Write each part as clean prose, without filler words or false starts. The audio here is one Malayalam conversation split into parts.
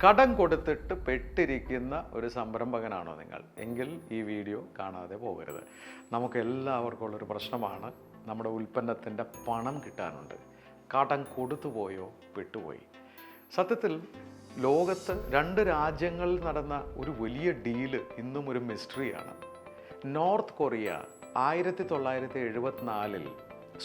കടം കൊടുത്തിട്ട് പെട്ടിരിക്കുന്ന ഒരു സംരംഭകനാണോ നിങ്ങൾ? എങ്കിൽ ഈ വീഡിയോ കാണാതെ പോകരുത്. നമുക്ക് എല്ലാവർക്കും ഉള്ളൊരു പ്രശ്നമാണ്, നമ്മുടെ ഉൽപ്പന്നത്തിൻ്റെ പണം കിട്ടാനുണ്ട്. കടം കൊടുത്തുപോയോ പെട്ടുപോയി. സത്യത്തിൽ ലോകത്ത് 2 രാജ്യങ്ങളിൽ നടന്ന ഒരു വലിയ ഡീല് ഇന്നും ഒരു മിസ്റ്ററിയാണ്. നോർത്ത് കൊറിയ 1974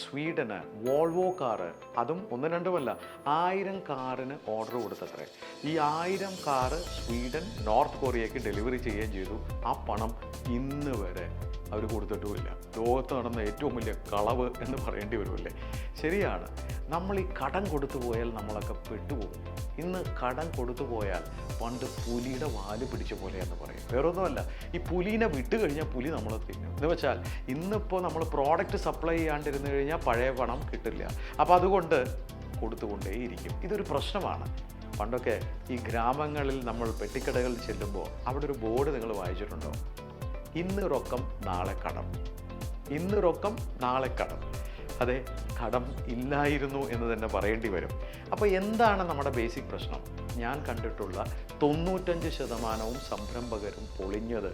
സ്വീഡന് വോൾവോ കാറ്, അതും 1-2 1000 കാറിന് ഓർഡർ കൊടുത്തത്രേ. ഈ 1000 കാറ് സ്വീഡൻ നോർത്ത് കൊറിയയ്ക്ക് ഡെലിവറി ചെയ്യുകയും ചെയ്തു. ആ പണം ഇന്ന് വരെ അവർ കൊടുത്തിട്ടുമില്ല. ലോകത്ത് നടന്ന ഏറ്റവും വലിയ കളവ് എന്ന് പറയേണ്ടി വരുമല്ലേ? ശരിയാണ്, നമ്മൾ ഈ കടം കൊടുത്തു പോയാൽ നമ്മളൊക്കെ പെട്ടുപോകും. ഇന്ന് കടം കൊടുത്തു പോയാൽ പണ്ട് പുലിയുടെ വാല് പിടിച്ച പോലെയെന്ന് പറയും. വേറൊന്നുമല്ല, ഈ പുലീനെ വിട്ട് കഴിഞ്ഞാൽ പുലി നമ്മളെ തിന്നും. എന്ന് വെച്ചാൽ ഇന്നിപ്പോൾ നമ്മൾ പ്രോഡക്റ്റ് സപ്ലൈ ചെയ്യാണ്ടിരുന്നു കഴിഞ്ഞാൽ പഴയ പണം കിട്ടില്ല. അപ്പോൾ അതുകൊണ്ട് കൊടുത്തുകൊണ്ടേയിരിക്കും. ഇതൊരു പ്രശ്നമാണ്. പണ്ടൊക്കെ ഈ ഗ്രാമങ്ങളിൽ നമ്മൾ പെട്ടിക്കടകളിൽ ചെല്ലുമ്പോൾ അവിടെ ഒരു ബോർഡ് നിങ്ങൾ വായിച്ചിട്ടുണ്ടോ? ഇന്ന് റൊക്കം നാളെ കടം, ഇന്ന് റൊക്കം നാളെ കടം. അതെ, കടം ഇല്ലായിരുന്നു എന്ന് തന്നെ പറയേണ്ടി വരും. അപ്പോൾ എന്താണ് നമ്മുടെ ബേസിക് പ്രശ്നം? ഞാൻ കണ്ടിട്ടുള്ള 95% സംരംഭകരും പൊളിഞ്ഞത്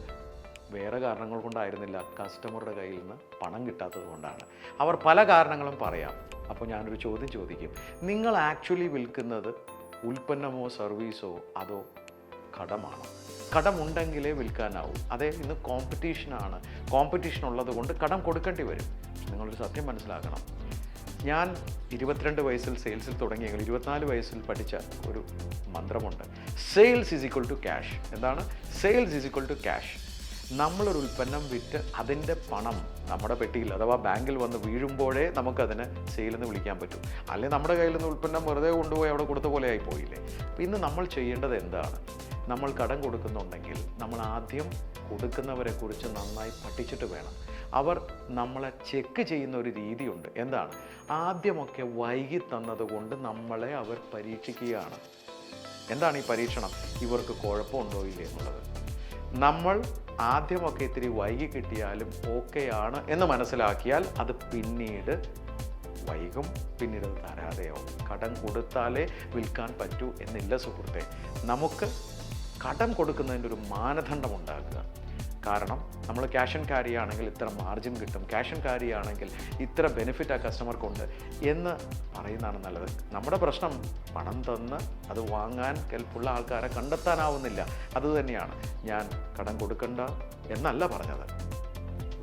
വേറെ കാരണങ്ങൾ കൊണ്ടായിരുന്നില്ല, കസ്റ്റമറുടെ കയ്യിൽ നിന്ന് പണം കിട്ടാത്തത് കൊണ്ടാണ്. അവർ പല കാരണങ്ങളും പറയാം. അപ്പോൾ ഞാനൊരു ചോദ്യം ചോദിക്കും, നിങ്ങൾ ആക്ച്വലി വിൽക്കുന്നത് ഉൽപ്പന്നമോ സർവീസോ അതോ കടമാണോ? കടമുണ്ടെങ്കിലേ വിൽക്കാനാവും. അതെ, ഇന്ന് കോമ്പറ്റീഷനാണ്. കോമ്പറ്റീഷൻ ഉള്ളത് കൊണ്ട് കടം കൊടുക്കേണ്ടി വരും. നിങ്ങളൊരു സത്യം മനസ്സിലാക്കണം. ഞാൻ 22 വയസ്സിൽ സെയിൽസിൽ തുടങ്ങിയെങ്കിൽ 24 വയസ്സിൽ പഠിച്ച ഒരു മന്ത്രമുണ്ട്, sales is equal to cash. എന്താണ് sales is equal to cash? നമ്മളൊരു ഉൽപ്പന്നം വിറ്റ് അതിൻ്റെ പണം നമ്മുടെ പെട്ടിയിൽ അഥവാ ബാങ്കിൽ വന്ന് വീഴുമ്പോഴേ നമുക്കതിനെ സെയിലെന്ന് വിളിക്കാൻ പറ്റും. അല്ലെങ്കിൽ നമ്മുടെ കയ്യിൽ നിന്ന് ഉൽപ്പന്നം വെറുതെ കൊണ്ടുപോയി അവിടെ കൊടുത്ത പോലെ ആയി പോയില്ലേ? ഇന്ന് നമ്മൾ ചെയ്യേണ്ടത് എന്താണ്? നമ്മൾ കടം കൊടുക്കുന്നുണ്ടെങ്കിൽ നമ്മൾ ആദ്യം കൊടുക്കുന്നവരെ കുറിച്ച് നന്നായി പഠിച്ചിട്ട് വേണം. അവർ നമ്മളെ ചെക്ക് ചെയ്യുന്ന ഒരു രീതിയുണ്ട്. എന്താണ്? ആദ്യമൊക്കെ വൈകി തന്നതുകൊണ്ട് നമ്മളെ അവർ പരീക്ഷിക്കുകയാണ്. എന്താണ് ഈ പരീക്ഷണം? ഇവർക്ക് കുഴപ്പമുണ്ടോ ഇല്ലേ എന്നുള്ളത്. നമ്മൾ ആദ്യമൊക്കെ ഇത്തിരി വൈകി കിട്ടിയാലും ഓക്കെയാണ് എന്ന് മനസ്സിലാക്കിയാൽ അത് പിന്നീട് വൈകും, പിന്നീട് അത് തരാതെയാവും. കടം കൊടുത്താലേ വിൽക്കാൻ പറ്റൂ എന്നില്ല സുഹൃത്തെ. നമുക്ക് കടം കൊടുക്കുന്നതിൻ്റെ ഒരു മാനദണ്ഡം ഉണ്ടാക്കുക. കാരണം നമ്മൾ ക്യാഷ് ആൻഡ് ക്യാരി ആണെങ്കിൽ ഇത്ര മാർജിൻ കിട്ടും, ക്യാഷ് ആൻഡ് ക്യാരി ആണെങ്കിൽ ഇത്ര ബെനിഫിറ്റ് ആ കസ്റ്റമർക്കുണ്ട് എന്ന് പറയുന്നതാണ് നല്ലത്. നമ്മുടെ പ്രശ്നം പണം തന്ന് അത് വാങ്ങാൻ കെൽപ്പുള്ള ആൾക്കാരെ കണ്ടെത്താനാവുന്നില്ല. അതുതന്നെയാണ് ഞാൻ കടം കൊടുക്കണ്ട എന്നല്ല പറഞ്ഞത്.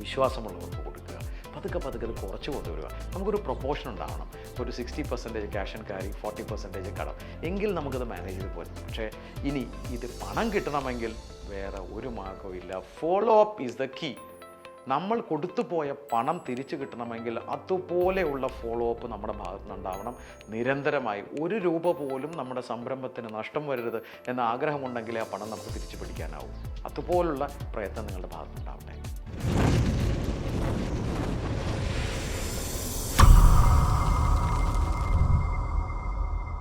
വിശ്വാസമുള്ളവർക്ക് കൊടുക്കുക. പതുക്കെ പതുക്കെ അത് കുറച്ച് കൊണ്ടുവരിക. നമുക്കൊരു പ്രൊപ്പോർഷൻ ഉണ്ടാവണം. ഒരു 60% ക്യാഷ് ആൻഡ് ക്യാരി, 40% കടം, എങ്കിൽ നമുക്കത് മാനേജ് ചെയ്ത് പോരും. പക്ഷേ ഇനി ഇത് പണം കിട്ടണമെങ്കിൽ വേറെ ഒരു മാർഗ്ഗവും ഇല്ല. Follow up is the key. നമ്മൾ കൊടുത്തുപോയ പണം തിരിച്ചു കിട്ടണമെങ്കിൽ അതുപോലെയുള്ള ഫോളോ അപ്പ് നമ്മുടെ ഭാഗത്തു നിന്നുണ്ടാവണം. നിരന്തരമായി 1 രൂപ പോലും നമ്മുടെ സംരംഭത്തിന് നഷ്ടം വരരുത് എന്ന ആഗ്രഹമുണ്ടെങ്കിലേ ആ പണം നമുക്ക് തിരിച്ചു പിടിക്കാനാവും. അതുപോലുള്ള പ്രയത്നം നിങ്ങളുടെ ഭാഗത്തുനിന്നുണ്ടാവട്ടെ.